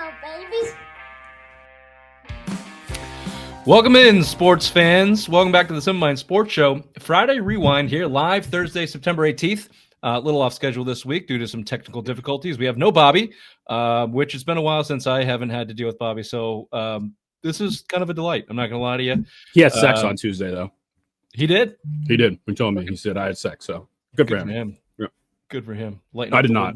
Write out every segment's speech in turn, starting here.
little babies. Welcome in, sports fans. Welcome back to the Simple Mind Sports Show. Friday Rewind here, live Thursday, September 18th. A little off schedule this week due to some technical difficulties. We have no Bobby, which it's been a while since I haven't had to deal with Bobby. So this is kind of a delight. I'm not going to lie to you. He had sex on Tuesday, though. He did? He did. He told me. He said I had sex. So good for him. Yeah. Good for him. I did not.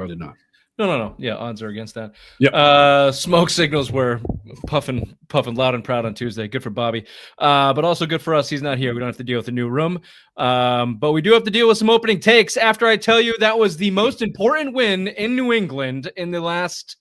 I did not. No. Yeah, odds are against that. Yep. Smoke signals were puffing loud and proud on Tuesday. Good for Bobby. But also good for us. He's not here. We don't have to deal with the new room. But we do have to deal with some opening takes after I tell you that was the most important win in New England in the last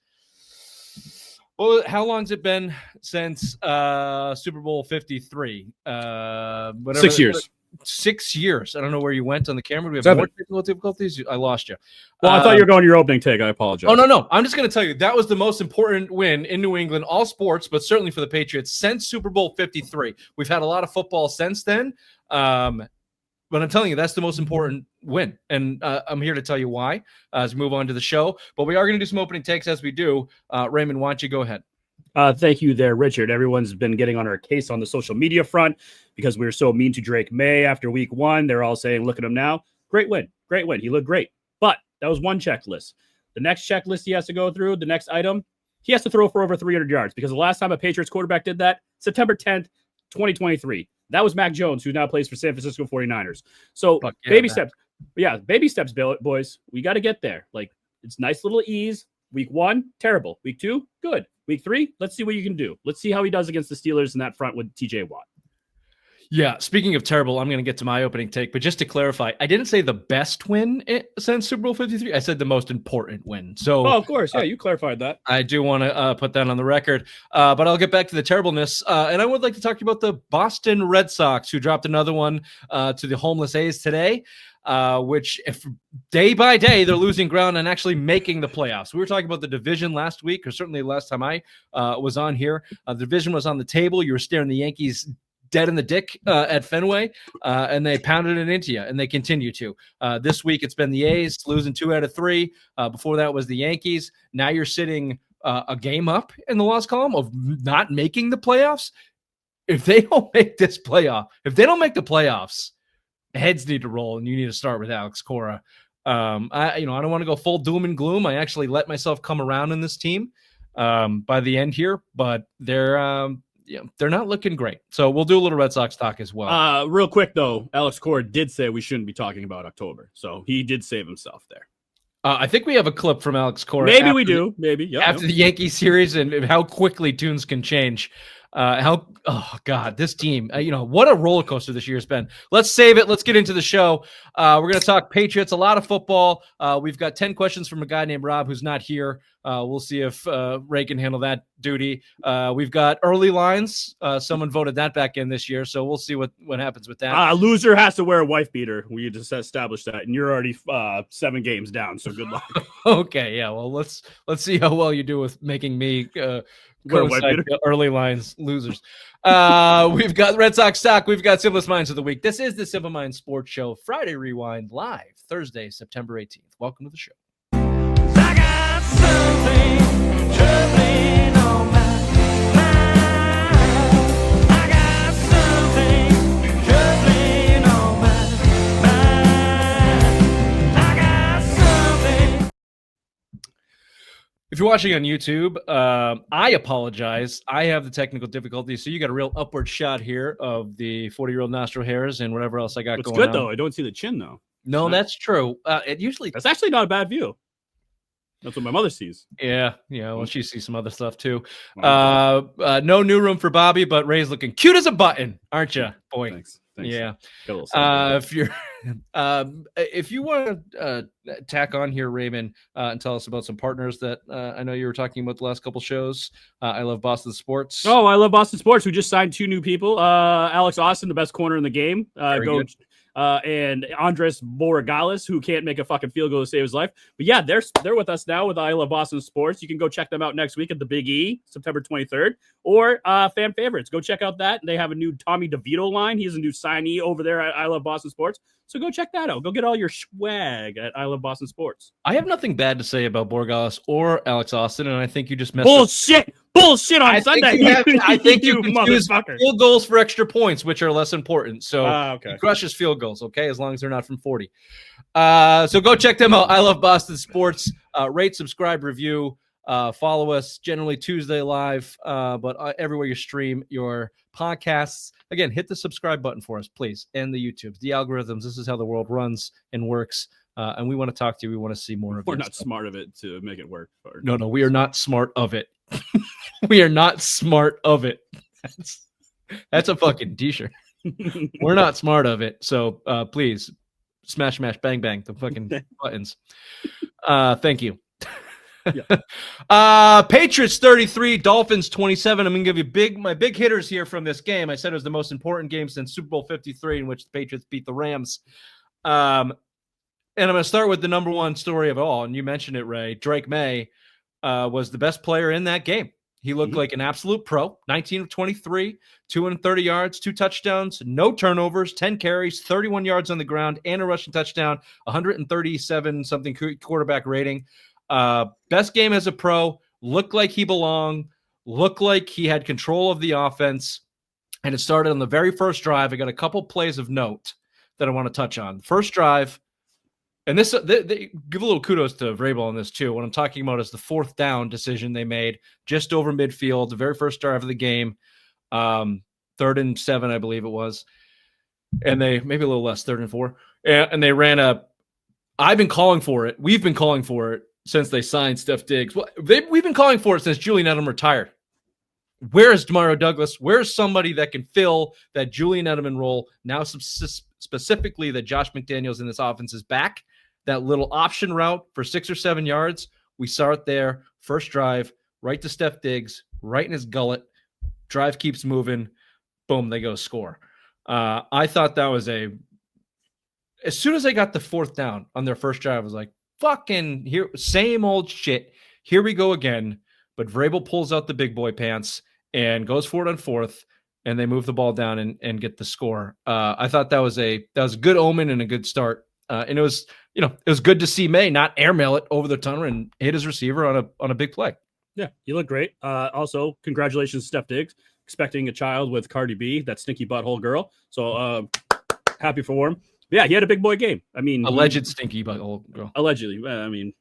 how long's it been since Super Bowl 53? 6 years. 6 years. I don't know where you went on the camera. Do we have 7. more technical difficulties? I lost you. Well, I thought you were going to your opening take. I apologize. Oh, no. I'm just going to tell you that was the most important win in New England, all sports, but certainly for the Patriots since Super Bowl 53. We've had a lot of football since then. But I'm telling you, that's the most important win. And I'm here to tell you why as we move on to the show. But we are going to do some opening takes as we do. Raymond, why don't you go ahead? Thank you there, Richard. Everyone's been getting on our case on the social media front because we were so mean to Drake Maye after week 1. They're all saying, look at him now. Great win. He looked great. But that was one checklist. The next checklist he has to go through, the next item, he has to throw for over 300 yards because the last time a Patriots quarterback did that, September 10th, 2023. That was Mac Jones, who now plays for San Francisco 49ers. So baby steps. Yeah, baby steps, boys. We got to get there. Like, it's nice little ease. Week 1, terrible. Week 2, good. Week 3, let's see what you can do. Let's see how he does against the Steelers in that front with TJ Watt. Yeah, speaking of terrible, I'm going to get to my opening take. But just to clarify, I didn't say the best win since Super Bowl 53. I said the most important win. So, of course. Yeah, you clarified that. I do want to put that on the record. But I'll get back to the terribleness. And I would like to talk to you about the Boston Red Sox, who dropped another one to the homeless A's today. Which if day by day they're losing ground and actually making the playoffs. We were talking about the division last week, or certainly last time I was on here. The division was on the table. You were staring the Yankees dead in the dick at Fenway, and they pounded it into you, and they continue to. This week it's been the A's losing 2 out of 3. Before that was the Yankees. Now you're sitting a game up in the loss column of not making the playoffs. If they don't make the playoffs, heads need to roll, and you need to start with Alex Cora. I don't want to go full doom and gloom. I actually let myself come around in this team by the end here, but they're not looking great. So we'll do a little Red Sox talk as well. Real quick though, Alex Cora did say we shouldn't be talking about October, so he did save himself there. I think we have a clip from Alex Cora. Maybe we do. Maybe after the Yankee series and how quickly tunes can change. This team, what a roller coaster this year's been. Let's save it. Let's get into the show. We're going to talk Patriots, a lot of football. We've got 10 questions from a guy named Rob who's not here. We'll see if Ray can handle that duty. We've got early lines. Someone voted that back in this year, so we'll see what happens with that. A loser has to wear a wife beater. We just established that, and you're already 7 games down, so good luck. Okay, yeah, well, let's see how well you do with making me early lines losers. We've got Red Sox talk. We've got Simplest Minds of the Week. This is the Simple Mind Sports Show, Friday Rewind, live Thursday, September 18th. Welcome to the show. I got something troubling on my mind. I got something troubling on my mind. I got something. If you're watching on YouTube, I apologize. I have the technical difficulties, so you got a real upward shot here of the 40-year-old nostril hairs and whatever else I got going on. It's good, though. I don't see the chin, though. No, that's true. That's actually not a bad view. That's what my mother sees. Yeah. Well, she sees some other stuff, too. No new room for Bobby, but Ray's looking cute as a button, aren't you, boy? Thanks. Yeah. If you want to tack on here, Raymond, and tell us about some partners that I know you were talking about the last couple shows. I love Boston Sports. Oh, I love Boston Sports. We just signed 2 new people. Alex Austin, the best corner in the game. and Andres Borregales, who can't make a fucking field goal to save his life. But yeah, they're with us now with I Love Boston Sports. You can go check them out next week at the Big E, September 23rd, or fan favorites. Go check out that. They have a new Tommy DeVito line. He's a new signee over there at I Love Boston Sports. So go check that out. Go get all your swag at I Love Boston Sports. I have nothing bad to say about Borregales or Alex Austin, and I think you just messed Bullshit. Bullshit on Sunday. I think you confuse motherfucker. field goals for extra points, which are less important. So Okay. he crushes field goals, okay, as long as they're not from 40. So go check them out. I Love Boston Sports. Rate, subscribe, review. Follow us generally Tuesday live, but everywhere you stream your podcasts. Again, hit the subscribe button for us, please, and the YouTubes, the algorithms. This is how the world runs and works. And we want to talk to you. We want to see more of it. We're not smart of it to make it work. No, we are not smart of it. We are not smart of it. That's a fucking t-shirt. We're not smart of it. So please smash, bang, bang, the fucking buttons. Thank you. Yeah. Patriots 33, Dolphins 27. I'm gonna give you my big hitters here from this game. I said it was the most important game since Super Bowl 53, in which the Patriots beat the Rams. And I'm gonna start with the number one story of all, and you mentioned it, Ray. Drake Maye was the best player in that game. He looked like an absolute pro. 19 of 23, 230 yards, 2 touchdowns, no turnovers, 10 carries, 31 yards on the ground, and a rushing touchdown, 137 something quarterback rating. Best game as a pro. Looked like he belonged. Looked like he had control of the offense. And it started on the very first drive. I got a couple plays of note that I want to touch on. First drive, and this they give a little kudos to Vrabel on this too. What I'm talking about is the 4th down decision they made just over midfield, the very first drive of the game, 3rd and 7, I believe it was, and they maybe a little less, 3rd and 4, and they ran I've been calling for it. We've been calling for it since they signed Steph Diggs. Well, we've been calling for it since Julian Edelman retired. Where is Demario Douglas? Where's somebody that can fill that Julian Edelman role? Now, specifically that Josh McDaniels in this offense is back. That little option route for 6 or 7 yards, we saw it there. First drive, right to Steph Diggs, right in his gullet. Drive keeps moving. Boom, they go score. I thought that was as soon as they got the 4th down on their first drive, I was like, fucking here, same old shit. Here we go again. But Vrabel pulls out the big boy pants and goes for it on 4th, and they move the ball down and get the score. I thought that was a good omen and a good start. And it was good to see May not airmail it over the tunnel and hit his receiver on a big play. Yeah, he looked great. Also, congratulations, Steph Diggs, expecting a child with Cardi B, that stinky butthole girl. So happy for him. Yeah, he had a big boy game. I mean, alleged stinky butthole girl. Allegedly, I mean,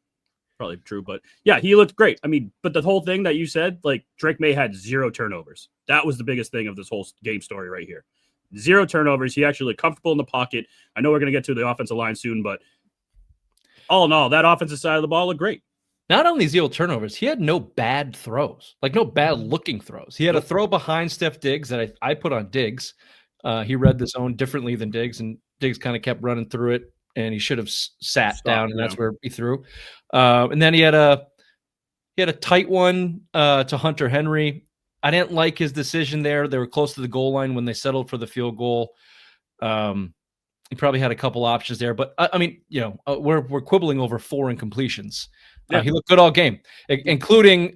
probably true, but yeah, he looked great. I mean, but the whole thing that you said, like Drake Maye had 0 turnovers. That was the biggest thing of this whole game story right here. 0 turnovers. He actually looked comfortable in the pocket. I know we're going to get to the offensive line soon, but all in all, that offensive side of the ball looked great. Not only 0 turnovers, he had no bad throws, like no bad looking throws. He had a throw behind Steph Diggs that I put on Diggs. He read the zone differently than Diggs, and Diggs kind of kept running through it, and he should have sat down, and that's where he threw. And then he had a tight one to Hunter Henry. I didn't like his decision there. They were close to the goal line when they settled for the field goal. He probably had a couple options there, but I mean, we're quibbling over 4 incompletions. Yeah. He looked good all game, including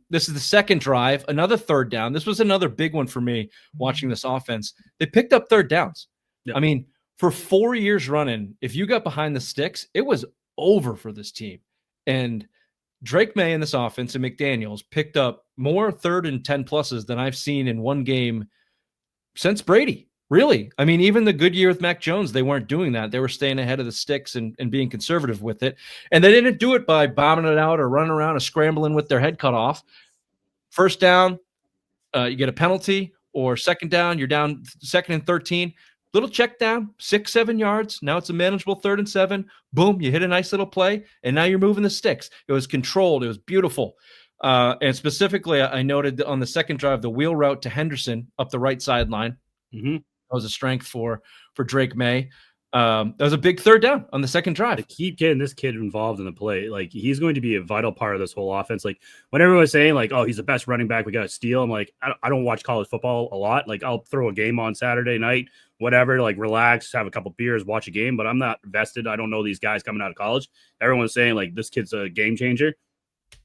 this is the second drive, another 3rd down. This was another big one for me watching this offense. They picked up 3rd downs. Yeah. I mean, for 4 years running, if you got behind the sticks, it was over for this team. And Drake Maye in this offense and McDaniels picked up more 3rd and 10 pluses than I've seen in one game since Brady. Really? I mean, even the good year with Mac Jones, they weren't doing that. They were staying ahead of the sticks and being conservative with it. And they didn't do it by bombing it out or running around or scrambling with their head cut off. First down, you get a penalty, or second down, you're down 2nd and 13. Little check down, 6-7 yards. Now it's a manageable 3rd and 7. Boom, you hit a nice little play, and now you're moving the sticks. It was controlled. It was beautiful. And specifically, I noted on the second drive, the wheel route to Henderson up the right sideline. Mm-hmm. That was a strength for Drake Maye. That was a big 3rd down on the second drive. To keep getting this kid involved in the play, like he's going to be a vital part of this whole offense. Like when everyone's saying like, "Oh, he's the best running back, we got to steal," I'm like, I don't watch college football a lot. Like I'll throw a game on Saturday night whatever, like relax, have a couple beers, watch a game, but I'm not vested. I don't know these guys coming out of college. Everyone's saying like this kid's a game changer.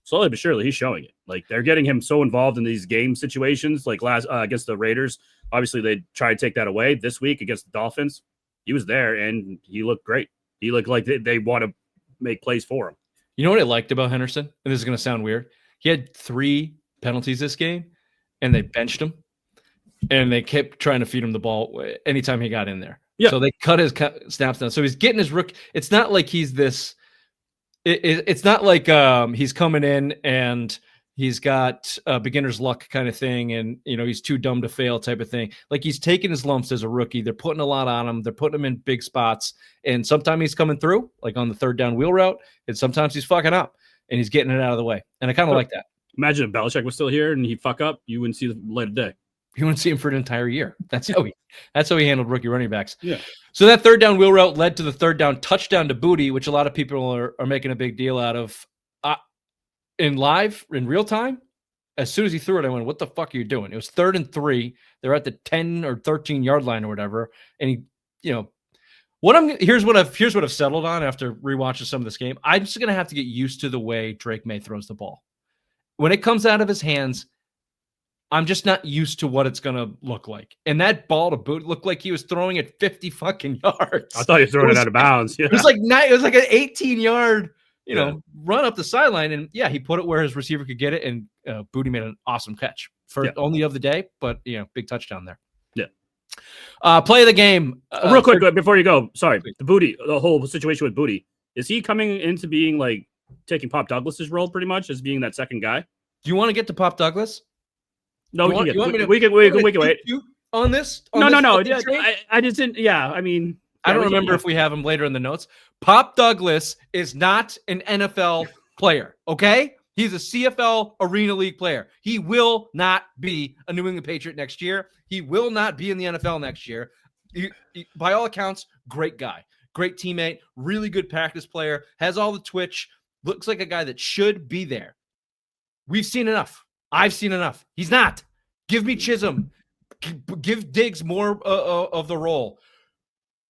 Slowly but surely, he's showing it. Like they're getting him so involved in these game situations. Like last against the Raiders, obviously they tried to take that away. This week against the Dolphins, he was there and he looked great. He looked like they want to make plays for him. You know what I liked about Henderson? And this is going to sound weird. He had 3 penalties this game, and they benched him, and they kept trying to feed him the ball anytime he got in there. Yeah. So they cut his snaps down. So he's getting his rook. It's not like he's this. It's not like he's coming in and he's got a beginner's luck kind of thing, and he's too dumb to fail type of thing. Like he's taking his lumps as a rookie. They're putting a lot on him. They're putting him in big spots, and sometimes he's coming through, like on the 3rd down wheel route, and sometimes he's fucking up and he's getting it out of the way. And I kind of like that. Imagine if Belichick was still here and he fuck up, you wouldn't see the light of day. You wouldn't see him for an entire year. That's how he handled rookie running backs. Yeah. So that 3rd down wheel route led to the 3rd down touchdown to Booty, which a lot of people are making a big deal out of. In real time, as soon as he threw it, I went, "What the fuck are you doing?" It was 3rd and 3. They're at the 10 or 13 yard line or whatever, and here's what I've settled on after rewatching some of this game. I'm just gonna have to get used to the way Drake Maye throws the ball. When it comes out of his hands, I'm just not used to what it's going to look like. And that ball to Boot looked like he was throwing it 50 fucking yards. I thought he was throwing it out of bounds. Yeah. It was like an 18-yard, run up the sideline. And he put it where his receiver could get it. And Booty made an awesome catch for only of the day, but big touchdown there. Yeah. Play of the game. Real quick before you go. Sorry. The whole situation with Booty. Is he coming into being like taking Pop Douglas's role pretty much as being that second guy? Do you want to get to Pop Douglas? No, we can wait. On this? No. I just didn't. Yeah, I mean, I don't remember if we have him later in the notes. Pop Douglas is not an NFL player, okay? He's a CFL Arena League player. He will not be a New England Patriot next year. He will not be in the NFL next year. By all accounts, great guy, great teammate, really good practice player, has all the twitch, looks like a guy that should be there. We've seen enough. I've seen enough. He's not. Give me Chisholm. Give Diggs more of the role.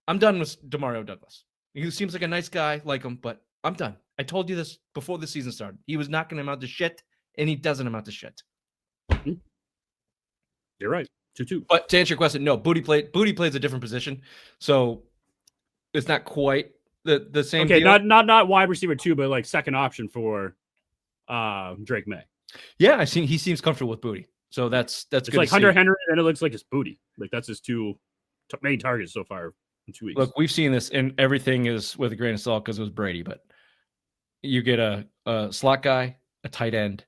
I'm done with Demario Douglas. He seems like a nice guy, like him, but I'm done. I told you this before the season started. He was not going to amount to shit, and he doesn't amount to shit. You're right. 2-2. But to answer your question, no, Booty plays a different position, so it's not quite the same. Okay, deal. not wide receiver 2, but like second option for Drake Maye. Yeah, he seems comfortable with Booty, so that's it's good. Like Hunter Henry, and it looks like it's Booty. Like that's his 2 main targets so far in 2 weeks. Look, we've seen this, and everything is with a grain of salt because it was Brady. But you get a slot guy, a tight end,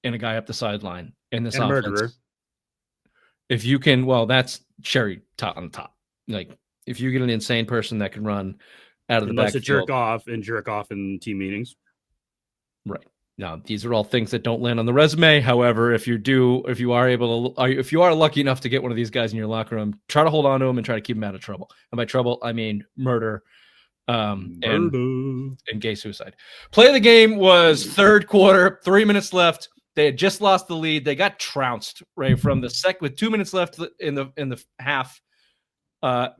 and a guy up the sideline in this offense. Murderer. If you can, that's cherry top on top. Like if you get an insane person that can run out of the backfield, jerk off in team meetings. Right. Now, these are all things that don't land on the resume. However, if you are lucky enough to get one of these guys in your locker room, try to hold on to them and try to keep them out of trouble. And by trouble, I mean murder, and gay suicide. Play of the game was 3rd quarter, 3 minutes left. They had just lost the lead. They got trounced right from the second with 2 minutes left in the half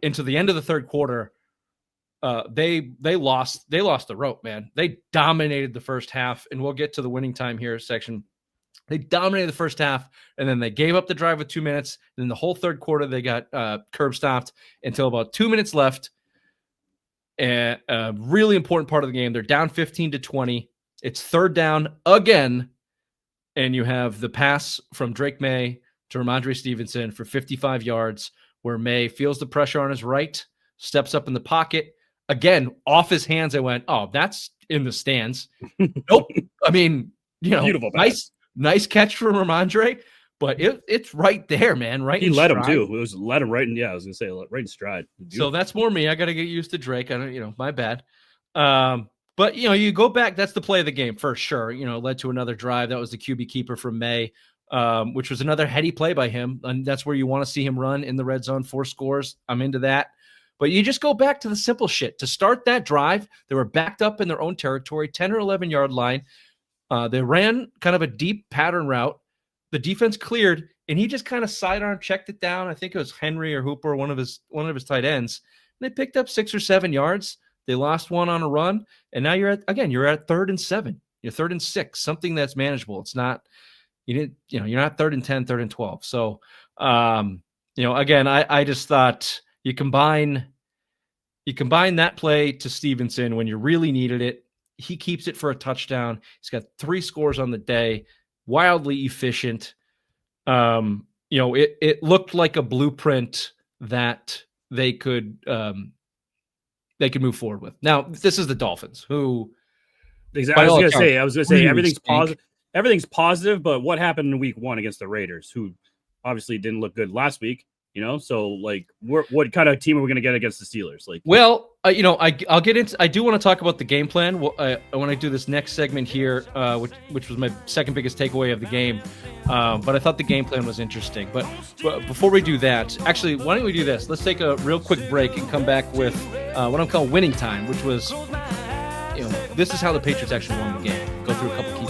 into the end of the 3rd quarter. They lost the rope, man. They dominated the first half, and we'll get to the winning time here section. They dominated the first half, and then they gave up the drive with 2 minutes. And then the whole 3rd quarter, they got curb stopped until about 2 minutes left. And a really important part of the game, they're down 15-20. It's 3rd down again, and you have the pass from Drake Maye to Ramondre Stevenson for 55 yards, where Maye feels the pressure on his right, steps up in the pocket. Again, off his hands, I went, oh, that's in the stands. Nope. I mean, beautiful nice catch from Ramondre, but it's right there, man. Right. He led him too. It was led him right in. Yeah, I was gonna say right in stride. Beautiful. So that's more me. I got to get used to Drake. I don't, my bad. But you go back. That's the play of the game for sure. Led to another drive. That was the QB keeper from Maye, which was another heady play by him, and that's where you want to see him run in the red zone. 4 scores. I'm into that. But you just go back to the simple shit. To start that drive, they were backed up in their own territory, 10 or 11-yard line. They ran kind of a deep pattern route. The defense cleared, and he just kind of sidearm checked it down. I think it was Henry or Hooper, one of his tight ends. And they picked up 6 or 7 yards. They lost one on a run, and now you're at 3rd and 7. You're 3rd and 6, something that's manageable. It's not you're not 3rd and 10, 3rd and 12. So again, I just thought you combine that play to Stevenson when you really needed it. He keeps it for a touchdown. He's got 3 scores on the day, wildly efficient. It looked like a blueprint that they could move forward with. Now, this is the Dolphins, who exactly. I was going to say everything's positive. Everything's positive, but what happened in week 1 against the Raiders, who obviously didn't look good last week? So like, what kind of team are we going to get against the Steelers? Like, well, I'll get into. I do want to talk about the game plan when I do this next segment here, which was my second biggest takeaway of the game. But I thought the game plan was interesting. But before we do that, actually, why don't we do this? Let's take a real quick break and come back with what I'm calling winning time, which was, this is how the Patriots actually won the game. Go through a couple key